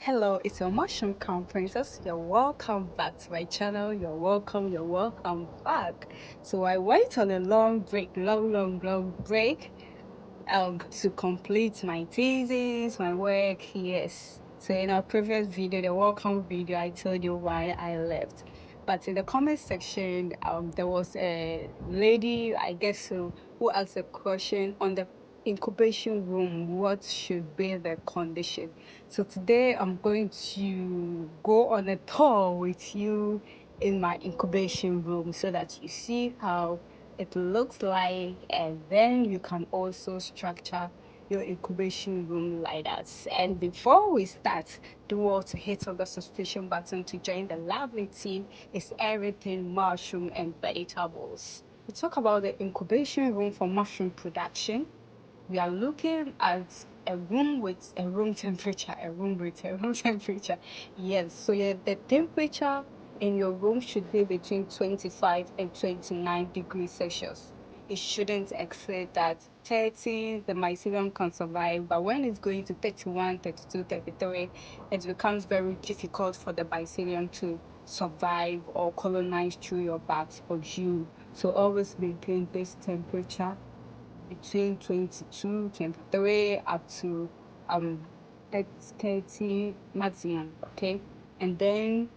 Hello, it's your mushroom crown princess. You're welcome back to my channel. You're welcome back. So I went on a long break, long break to complete my thesis, my work. Yes. So in our previous video, the welcome video, I told you why I left. But in the comment section, there was a lady, I guess, who asked a question on the incubation room. What should be the condition? So today I'm going to go on a tour with you in my incubation room so that you see how it looks like, and then you can also structure your incubation room like that. And before we start, do want to hit on the subscription button to join the lovely team. It's everything mushroom and vegetables. We talk about the incubation room for mushroom production. We are looking at a room with a room temperature, a room with a room temperature. Yes, so yeah, the temperature in your room should be between 25 and 29 degrees Celsius. It shouldn't exceed that. 30, the mycelium can survive, but when it's going to 31, 32, 33, it becomes very difficult for the mycelium to survive or colonize through your bags for you. So always maintain this temperature between 22, 23 up to um 30 maximum. Okay, and then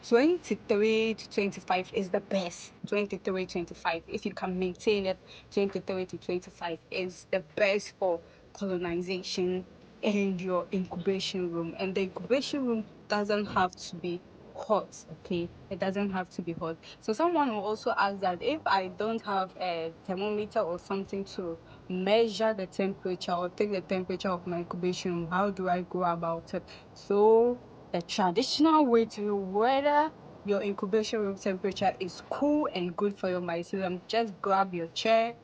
23 to 25 is the best. 23, 25, if you can maintain it, 23 to 25 is the best for colonization in your incubation room. And the incubation room doesn't have to be hot. Okay, it doesn't have to be hot. So someone will also ask that if I don't have a thermometer or something to measure the temperature or take the temperature of my incubation room, how do I go about it? So the traditional way to whether your incubation room temperature is cool and good for your mycelium, just grab your chair,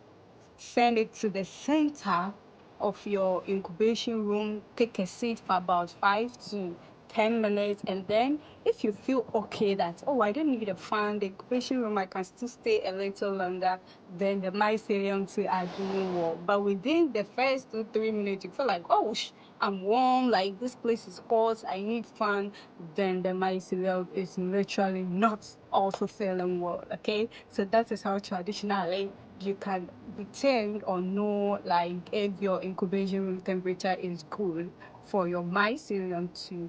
send it to the center of your incubation room, take a seat for about 5 to 10 minutes, and then if you feel okay that, oh, I don't need a fan, the incubation room, I can still stay a little longer, then the mycelium too are doing well. But within the first 2 3 minutes you feel like, oh, I'm warm, like this place is hot, I need fan, then the mycelium is literally not also feeling well. Okay, so that is how traditionally you can determine or know like if your incubation room temperature is good for your mycelium to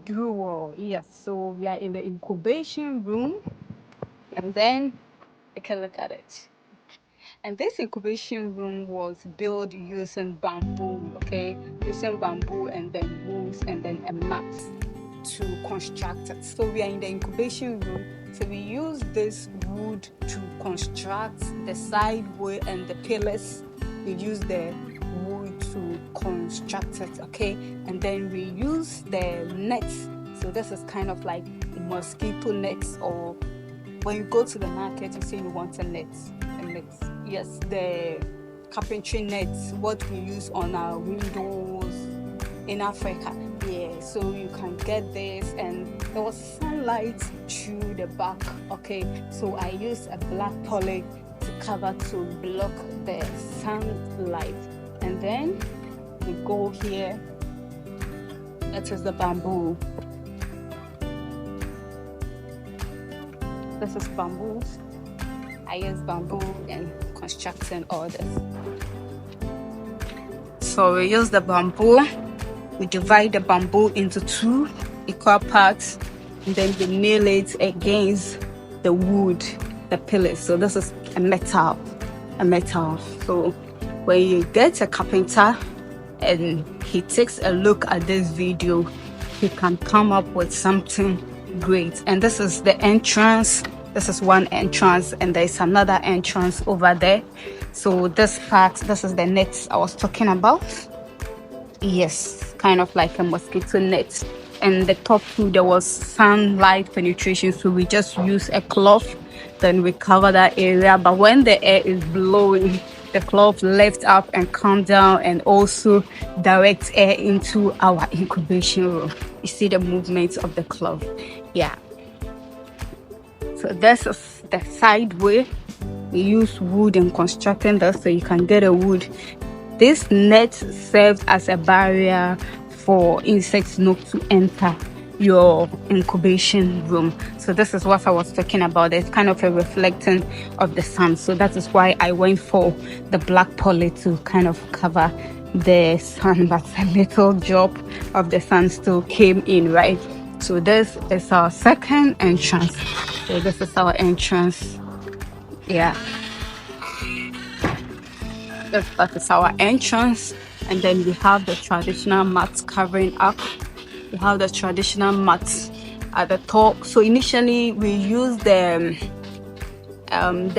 do well. Yes, so we are in the incubation room, and then you can look at it. And this incubation room was built using bamboo, okay? Using bamboo and then woods and then a mat to construct it. So we are in the incubation room. So we use this wood to construct the sideway and the pillars. We use the wood to construct it, okay? And then we use the nets. So this is kind of like mosquito nets, or when you go to the market, you say you want a net. Yes, the carpentry nets, what we use on our windows in Africa. Yeah, so you can get this, and there was sunlight through the back. Okay, so I used a black poly to cover to block the sunlight, and then we go here. That is the bamboo. This is bamboo. I use bamboo in constructing all this. So we use the bamboo. We divide the bamboo into 2 equal parts, and then we nail it against the wood, the pillars. So this is a metal. So when you get a carpenter and he takes a look at this video, he can come up with something great. And this is the entrance. This is one entrance, and there's another entrance over there. So this part, this is the net I was talking about. Yes, kind of like a mosquito net. And the top 2, there was sunlight penetration, so we just use a cloth, then we cover that area. But when the air is blowing, the cloth lifts up and come down, and also direct air into our incubation room. You see the movements of the cloth. Yeah, so this is the side way. We use wood in constructing this, so you can get a wood. This net serves as a barrier for insects not to enter your incubation room. So this is what I was talking about. It's kind of a reflecting of the sun. So that is why I went for the black poly to kind of cover the sun, but a little drop of the sun still came in, right? So this is our second entrance. So this is our entrance. Yeah, that is our entrance. And then we have the traditional mats covering up. We have the traditional mats at the top. So initially we used the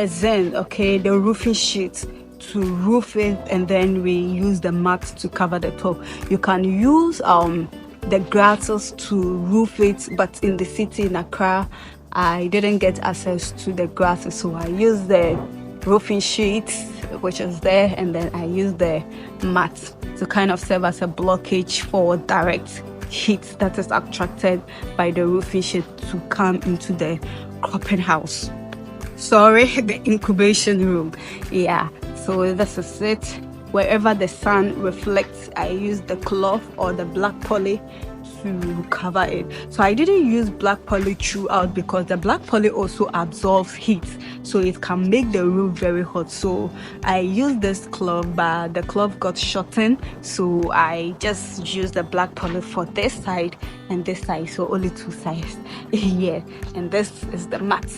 zen, okay, the roofing sheet to roof it, and then we use the mat to cover the top. You can use the grasses to roof it, but in the city in Accra I didn't get access to the grasses, so I used the roofing sheet which is there, and then I used the mat to kind of serve as a blockage for direct heat that is attracted by the roofing sheet to come into the cropping house. Sorry, the incubation room. Yeah, so this is it. Wherever the sun reflects, I use the cloth or the black poly to cover it. So I didn't use black poly throughout because the black poly also absorbs heat, so it can make the room very hot. So I used this cloth, but the cloth got shortened, so I just used the black poly for this side and this side, so only two sides. Yeah, and this is the mat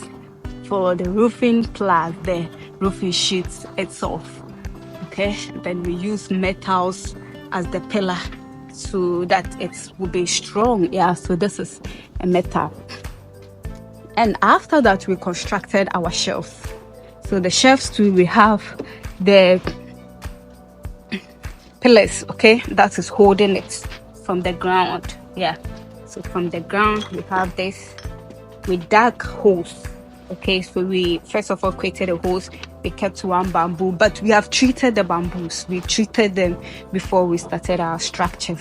for the roofing plus the roofing sheets itself. Okay, then we use metals as the pillar so that it will be strong. Yeah, so this is a metal. And after that, we constructed our shelves. So the shelves too, we have the pillars, okay, that is holding it from the ground. Yeah, so from the ground we have this. We dug holes. Okay, so we first of all created a hose. We kept one bamboo, but we have treated the bamboos. We treated them before we started our structures,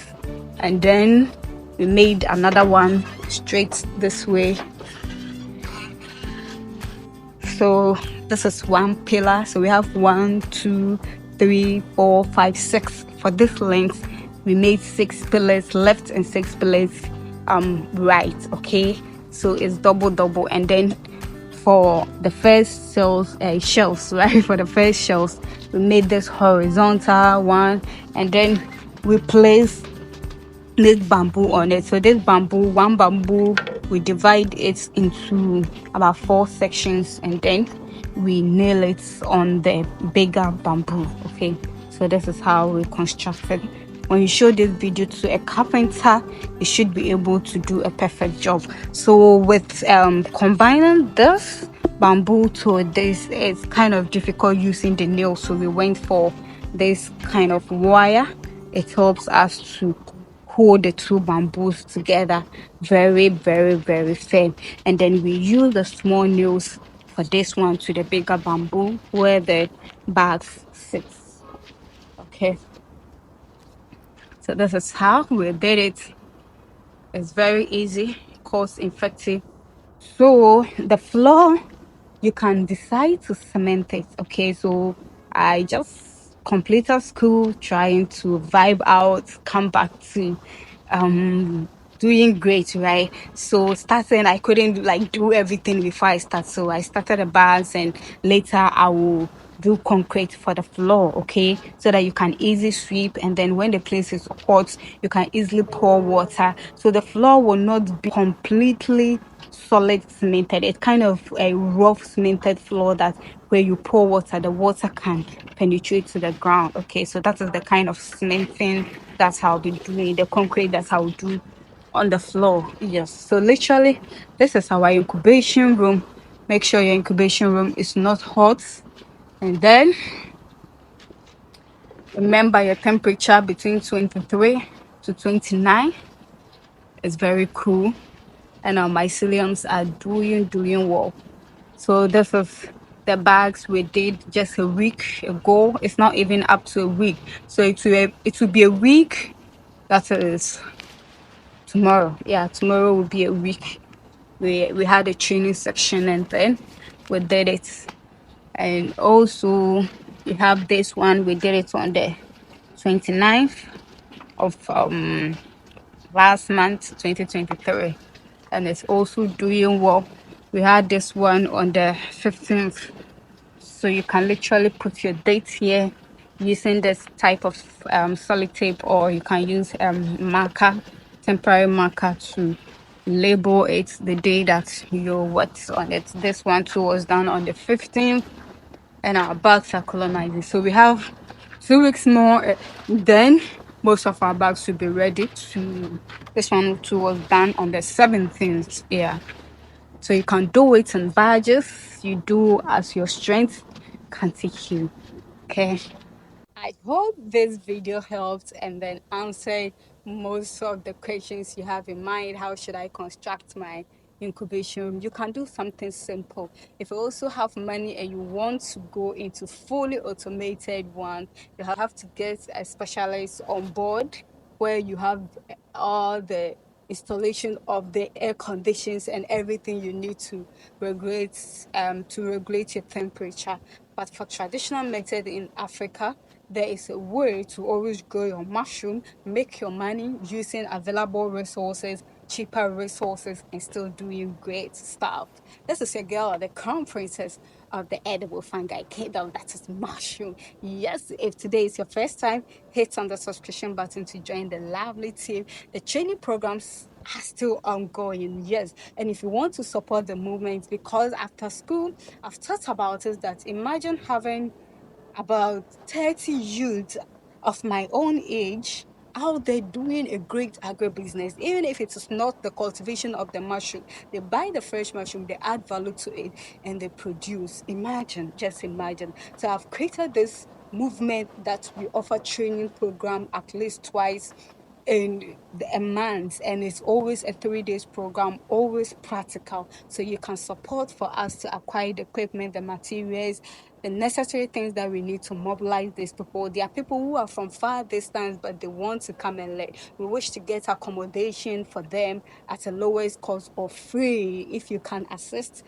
and then we made another one straight this way. So this is one pillar. So we have 1, 2, 3, 4, 5, 6 for this length. We made 6 pillars left and 6 pillars right. Okay, so it's double, and then for the first shelves, right? For the first shelves, we made this horizontal one, and then we placed this bamboo on it. So this bamboo, one bamboo, we divide it into about 4 sections, and then we nail it on the bigger bamboo. Okay, so this is how we constructed. When you show this video to a carpenter, he should be able to do a perfect job. So with combining this bamboo to this, it's kind of difficult using the nail, so we went for this kind of wire. It helps us to hold the two bamboos together very firm, and then we use the small nails for this one to the bigger bamboo where the bags sits. Okay, so this is how we did it. It's very easy, cost effective. So the floor, you can decide to cement it. Okay, so I just completed school, trying to vibe out, come back to doing great, right? So starting, I couldn't like do everything before I start, so I started the bars, and later I will do concrete for the floor. Okay, so that you can easily sweep, and then when the place is hot, you can easily pour water, so the floor will not be completely solid cemented. It's kind of a rough cemented floor that where you pour water, the water can penetrate to the ground. Okay, so that is the kind of cementing that's how I'll be doing the concrete. That's how we do on the floor. Yes, so literally this is our incubation room. Make sure your incubation room is not hot, and then remember your temperature between 23 to 29 is very cool, and our myceliums are doing well. So this is the bags we did just a week ago. It's not even up to a week, so it will be a week. That is tomorrow. Yeah, tomorrow will be a week. We had a training section, and then we did it. And also we have this one, we did it on the 29th of last month, 2023, and it's also doing well. We had this one on the 15th, so you can literally put your date here using this type of solid tape, or you can use marker, temporary marker to label it the day that you worked on it. This one too was done on the 15th, and our bags are colonizing. So we have 2 weeks more. Then most of our bags should be ready to. This one too was done on the 17th. Yeah. So you can do it in batches. You do as your strength can teach you. Okay. I hope this video helped and then answered most of the questions you have in mind. How should I construct my incubation room? You can do something simple. If you also have money and you want to go into fully automated one, you have to get a specialist on board where you have all the installation of the air conditions and everything you need to regulate your temperature. But for traditional method in Africa, there is a way to always grow your mushroom, make your money using available resources, cheaper resources, and still doing great stuff. This is your girl, the crown princess of the edible fungi kingdom, that is mushroom. Yes, if today is your first time, hit on the subscription button to join the lovely team. The training programs are still ongoing, yes. And if you want to support the movement, because after school, I've thought about it that imagine having about 30 youths of my own age out there doing a great agribusiness, even if it is not the cultivation of the mushroom. They buy the fresh mushroom, they add value to it, and they produce. Imagine, just imagine. So I've created this movement that we offer training program at least twice in a month, and it's always a 3 days program, always practical, so you can support for us to acquire the equipment, the materials, the necessary things that we need to mobilize these people. There are people who are from far distance but they want to come and learn. We wish to get accommodation for them at a lowest cost or free. If you can assist,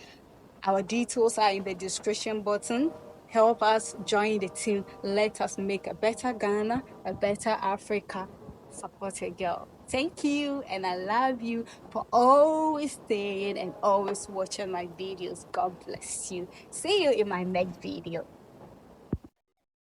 our details are in the description button. Help us join the team. Let us make a better Ghana, a better Africa. Support a girl. Thank you, and I love you for always staying and always watching my videos. God bless you. See you in my next video.